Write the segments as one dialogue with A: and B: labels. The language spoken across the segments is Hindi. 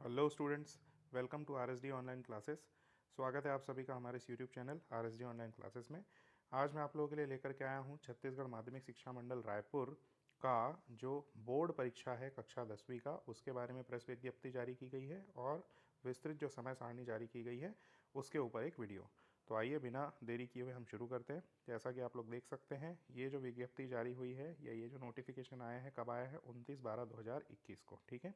A: Hello students, welcome to RSD online classes. स्वागत है आप सभी का हमारे इस YouTube channel RSD online classes में। आज मैं आप लोगों के लिए लेकर के आया हूं छत्तीसगढ़ माध्यमिक शिक्षा मंडल रायपुर का जो बोर्ड परीक्षा है कक्षा 10वीं का, उसके बारे में प्रेस विज्ञप्ति जारी की गई है और विस्तृत जो समय सारणी जारी की गई है उसके ऊपर एक वीडियो। तो आइए बिना देरी किए हुए हम शुरू करते हैं। जैसा कि आप लोग देख सकते हैं, ये जो विज्ञप्ति जारी हुई है या ये जो नोटिफिकेशन आया है कब आया है, 29/12/2021 को। ठीक है,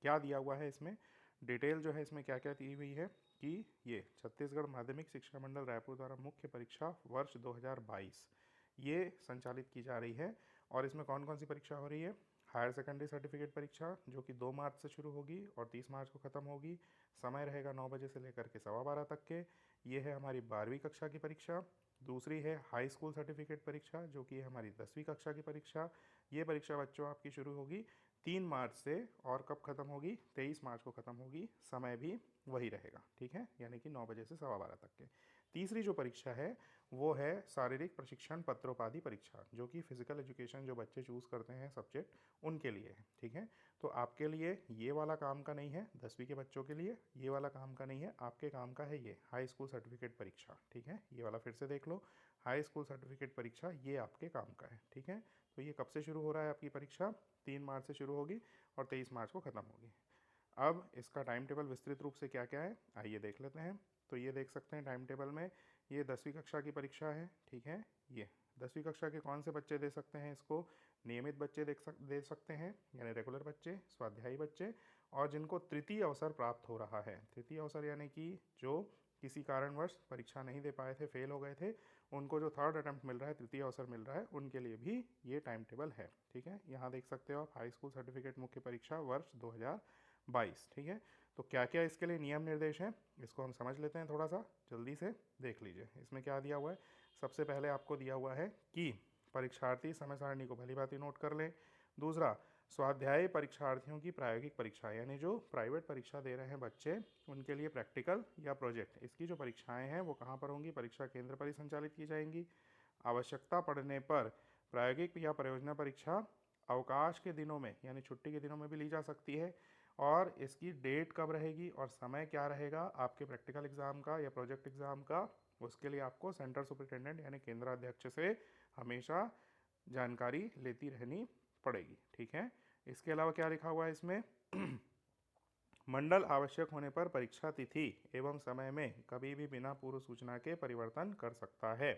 A: क्या दिया हुआ है इसमें डिटेल जो है, इसमें क्या क्या दी हुई है कि ये छत्तीसगढ़ माध्यमिक शिक्षा मंडल रायपुर द्वारा मुख्य परीक्षा वर्ष 2022 ये संचालित की जा रही है। और इसमें कौन कौन सी परीक्षा हो रही है? हायर सेकेंडरी सर्टिफिकेट परीक्षा जो कि 2 मार्च से शुरू होगी और 30 मार्च को ख़त्म होगी। समय रहेगा 9 बजे से लेकर के 12:15 तक के। ये है हमारी 12वीं कक्षा की परीक्षा। दूसरी है हाई स्कूल सर्टिफिकेट परीक्षा जो कि है हमारी 10वीं कक्षा की परीक्षा। ये परीक्षा बच्चों आपकी शुरू होगी 3 मार्च से और कब ख़त्म होगी? 23 मार्च को ख़त्म होगी। समय भी वही रहेगा, ठीक है, यानी कि 9 बजे से 12:15 तक के। तीसरी जो परीक्षा है वो है शारीरिक प्रशिक्षण पत्रोपाधि परीक्षा जो कि फिजिकल एजुकेशन जो बच्चे चूज़ करते हैं सब्जेक्ट, उनके लिए है। ठीक है, तो आपके लिए ये वाला काम का नहीं है, 10वीं के बच्चों के लिए ये वाला काम का नहीं है, आपके काम का है ये हाई स्कूल सर्टिफिकेट परीक्षा। ठीक है, ये वाला फिर से देख लो, हाई स्कूल सर्टिफिकेट परीक्षा ये आपके काम का है। ठीक है, तो ये कब से शुरू हो रहा है आपकी परीक्षा? 3 मार्च से शुरू होगी और 23 मार्च को ख़त्म होगी। अब इसका टाइम टेबल विस्तृत रूप से क्या क्या है आइए देख लेते हैं। तो ये देख सकते हैं टाइम टेबल में, ये 10वीं कक्षा की परीक्षा है। ठीक है, ये 10वीं कक्षा के कौन से बच्चे दे सकते हैं इसको? नियमित बच्चे दे सकते हैं, यानी रेगुलर बच्चे, स्वाध्यायी बच्चे, और जिनको तृतीय अवसर प्राप्त हो रहा है। तृतीय अवसर यानी कि जो किसी कारणवश परीक्षा नहीं दे पाए थे, फेल हो गए थे, उनको जो थर्ड अटैम्प्ट मिल रहा है, तृतीय अवसर मिल रहा है, उनके लिए भी ये टाइम टेबल है। ठीक है, यहाँ देख सकते हो आप हाई स्कूल सर्टिफिकेट मुख्य परीक्षा वर्ष 2022। ठीक है, तो क्या क्या इसके लिए नियम निर्देश हैं इसको हम समझ लेते हैं, थोड़ा सा जल्दी से देख लीजिए। इसमें क्या दिया हुआ है? सबसे पहले आपको दिया हुआ है कि परीक्षार्थी समय सारणी को भली भांति नोट कर लें। दूसरा, स्वाध्याय परीक्षार्थियों की प्रायोगिक परीक्षा, यानी जो प्राइवेट परीक्षा दे रहे हैं बच्चे, उनके लिए प्रैक्टिकल या प्रोजेक्ट, इसकी जो परीक्षाएं हैं वो कहाँ पर होंगी? परीक्षा केंद्र पर ही संचालित की जाएंगी। आवश्यकता पड़ने पर प्रायोगिक या परियोजना परीक्षा अवकाश के दिनों में, यानी छुट्टी के दिनों में भी ली जा सकती है। और इसकी डेट कब रहेगी और समय क्या रहेगा आपके प्रैक्टिकल एग्जाम का या प्रोजेक्ट एग्जाम का, उसके लिए आपको सेंटर सुपरिटेंडेंट यानी केंद्राध्यक्ष से हमेशा जानकारी लेती रहनी पड़ेगी। ठीक है, इसके अलावा क्या लिखा हुआ है इसमें? मंडल आवश्यक होने पर परीक्षा तिथि एवं समय में कभी भी बिना पूर्व सूचना के परिवर्तन कर सकता है।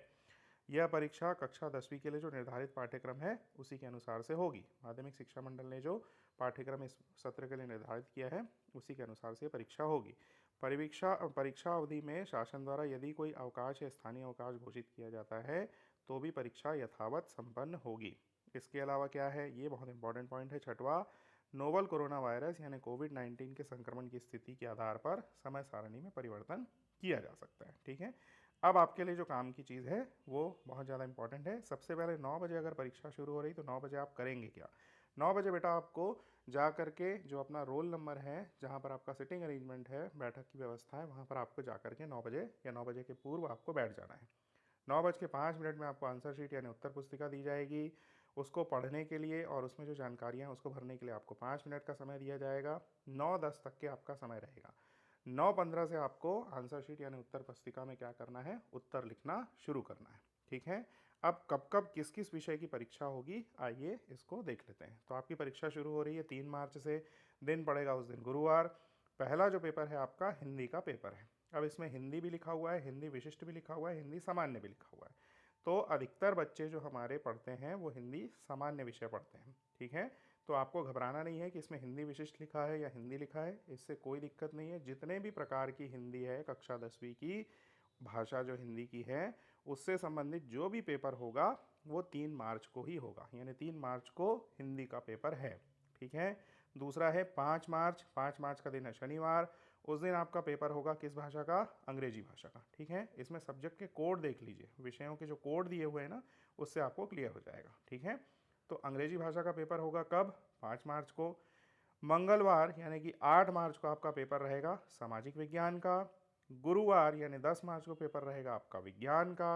A: यह परीक्षा कक्षा 10वीं के लिए जो निर्धारित पाठ्यक्रम है उसी के अनुसार से होगी। माध्यमिक शिक्षा मंडल ने जो पाठ्यक्रम इस सत्र के लिए निर्धारित किया है उसी के अनुसार से परीक्षा होगी। परीक्षा अवधि में शासन द्वारा यदि कोई अवकाश या स्थानीय अवकाश घोषित किया जाता है तो भी परीक्षा यथावत संपन्न होगी। इसके अलावा क्या है, ये बहुत इंपॉर्टेंट पॉइंट है, छठवा, नोवल कोरोना वायरस यानी कोविड-19 के संक्रमण की स्थिति के आधार पर समय सारणी में परिवर्तन किया जा सकता है। ठीक है, अब आपके लिए जो काम की चीज़ है वो बहुत ज़्यादा इंपॉर्टेंट है। सबसे पहले 9 बजे अगर परीक्षा शुरू हो रही तो 9 बजे आप करेंगे क्या? 9 बजे बेटा आपको जा करके जो अपना रोल नंबर है, जहाँ पर आपका सिटिंग अरेंजमेंट है, बैठक की व्यवस्था है, वहाँ पर आपको जा करके 9 बजे या 9 बजे के पूर्व आपको बैठ जाना है। 9:05 में आपको आंसर शीट यानी उत्तर पुस्तिका दी जाएगी। उसको पढ़ने के लिए और उसमें जो जानकारियाँ हैं उसको भरने के लिए आपको 5 मिनट का समय दिया जाएगा। 9:10 तक के आपका समय रहेगा। 9:15 से आपको आंसर शीट यानी उत्तर पुस्तिका में क्या करना है? उत्तर लिखना शुरू करना है। ठीक है, अब कब कब किस किस विषय की परीक्षा होगी आइए इसको देख लेते हैं। तो आपकी परीक्षा शुरू हो रही है 3 मार्च से, दिन पड़ेगा उस दिन गुरुवार। पहला जो पेपर है आपका हिंदी का पेपर है। अब इसमें हिंदी भी लिखा हुआ है, हिंदी विशिष्ट भी लिखा हुआ है, हिंदी सामान्य भी लिखा हुआ है। तो अधिकतर बच्चे जो हमारे पढ़ते हैं वो हिंदी सामान्य विषय पढ़ते हैं। ठीक है, तो आपको घबराना नहीं है कि इसमें हिंदी विशिष्ट लिखा है या हिंदी लिखा है, इससे कोई दिक्कत नहीं है। जितने भी प्रकार की हिंदी है कक्षा 10वीं की भाषा जो हिंदी की है उससे संबंधित जो भी पेपर होगा वो 3 मार्च को ही होगा, यानी 3 मार्च को हिंदी का पेपर है। ठीक है, दूसरा है 5 मार्च। 5 मार्च का दिन है शनिवार। उस दिन आपका पेपर होगा किस भाषा का? अंग्रेजी भाषा का। ठीक है, इसमें सब्जेक्ट के कोड देख लीजिए, विषयों के जो कोड दिए हुए हैं ना उससे आपको क्लियर हो जाएगा। ठीक है, तो अंग्रेजी भाषा का पेपर होगा कब? 5 मार्च को। मंगलवार यानी कि 8 मार्च को आपका पेपर रहेगा सामाजिक विज्ञान का। गुरुवार यानी 10 मार्च को पेपर रहेगा आपका विज्ञान का।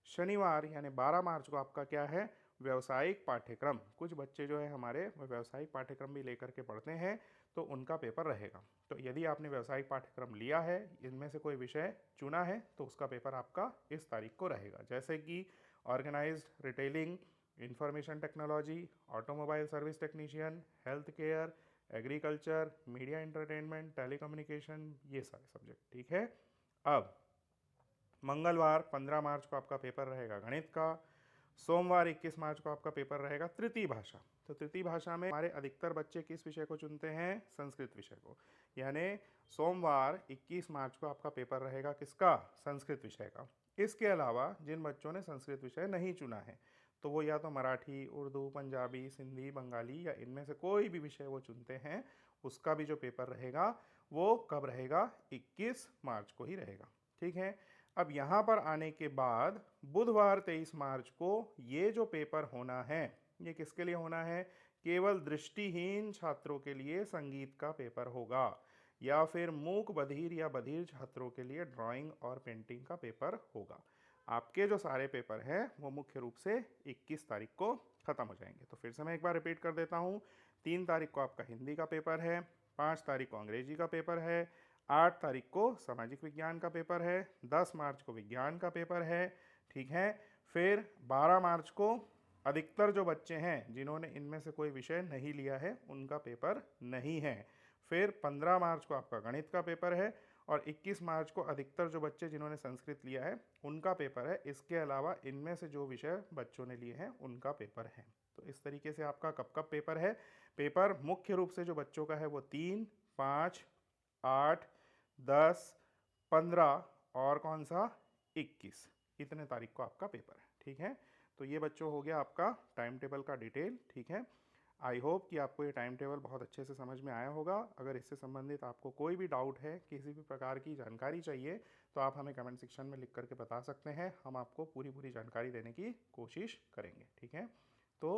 A: शनिवार यानी 12 मार्च को आपका क्या है? व्यावसायिक पाठ्यक्रम। कुछ बच्चे जो है हमारे वो व्यावसायिक पाठ्यक्रम भी लेकर के पढ़ते हैं, तो उनका पेपर रहेगा। तो यदि आपने व्यावसायिक पाठ्यक्रम लिया है, इनमें से कोई विषय चुना है, तो उसका पेपर आपका इस तारीख को रहेगा। जैसे कि organised retailing, information technology, automobile service technician, health care, agriculture, media entertainment, telecommunication, ये सारे सब्जेक्ट। ठीक है। अब मंगलवार 15 मार्च को आपका पेपर रहेगा गणित का। सोमवार 21 मार्च को आपका पेपर रहेगा तृतीय भाषा। तो तृतीय भाषा में हमारे अधिकतर बच्चे किस विषय को चुनते हैं? संस्कृत विषय को। यानी सोमवार 21 मार्च को आपका पेपर रहेगा किसका? संस्कृत विषय का। इसके अलावा जिन बच्चों ने संस्कृत विषय नहीं चुना है, तो वो या तो मराठी, उर्दू, पंजाबी, सिंधी, बंगाली या इनमें से कोई भी विषय वो चुनते हैं, उसका भी जो पेपर रहेगा वो कब रहेगा? 21 मार्च को ही रहेगा। ठीक है। अब यहाँ पर आने के बाद बुधवार 23 मार्च को ये जो पेपर होना है, ये किसके लिए होना है? केवल दृष्टिहीन छात्रों के लिए संगीत का पेपर होगा, या फिर मूक बधिर या बधिर छात्रों के लिए ड्राइंग और पेंटिंग का पेपर होगा। आपके जो सारे पेपर हैं वो मुख्य रूप से 21 तारीख को ख़त्म हो जाएंगे। तो फिर से मैं एक बार रिपीट कर देता हूँ। 3 तारीख को आपका हिंदी का पेपर है, 5 तारीख को अंग्रेजी का पेपर है, 8 तारीख को सामाजिक विज्ञान का पेपर है, 10 मार्च को विज्ञान का पेपर है। ठीक है। फिर 12 मार्च को अधिकतर जो बच्चे हैं जिन्होंने इनमें से कोई विषय नहीं लिया है, उनका पेपर नहीं है। फिर 15 मार्च को आपका गणित का पेपर है, और 21 मार्च को अधिकतर जो बच्चे जिन्होंने संस्कृत लिया है उनका पेपर है। इसके अलावा इनमें से जो विषय बच्चों ने लिए हैं उनका पेपर है। तो इस तरीके से आपका कब कब पेपर है? पेपर मुख्य रूप से जो बच्चों का है वो 3, 5, 8, 10, 15 और कौन सा? 21। इतने तारीख को आपका पेपर है। ठीक है। तो ये बच्चों हो गया आपका टाइम टेबल का डिटेल। ठीक है। आई होप कि आपको ये टाइम टेबल बहुत अच्छे से समझ में आया होगा। अगर इससे संबंधित आपको कोई भी डाउट है, किसी भी प्रकार की जानकारी चाहिए, तो आप हमें कमेंट सेक्शन में लिख करके बता सकते हैं। हम आपको पूरी जानकारी देने की कोशिश करेंगे। ठीक है। तो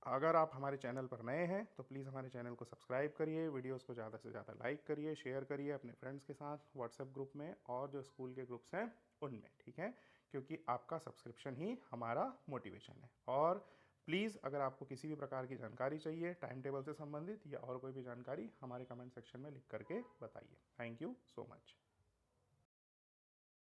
A: अगर आप हमारे चैनल पर नए हैं तो प्लीज़ हमारे चैनल को सब्सक्राइब करिए, वीडियोस को ज़्यादा से ज़्यादा लाइक करिए, शेयर करिए अपने फ्रेंड्स के साथ व्हाट्सएप ग्रुप में और जो स्कूल के ग्रुप्स हैं उनमें। ठीक है। क्योंकि आपका सब्सक्रिप्शन ही हमारा मोटिवेशन है। और प्लीज़ अगर आपको किसी भी प्रकार की जानकारी चाहिए टाइम टेबल से संबंधित या और कोई भी जानकारी, हमारे कमेंट सेक्शन में लिख करके बताइए। Thank you so much.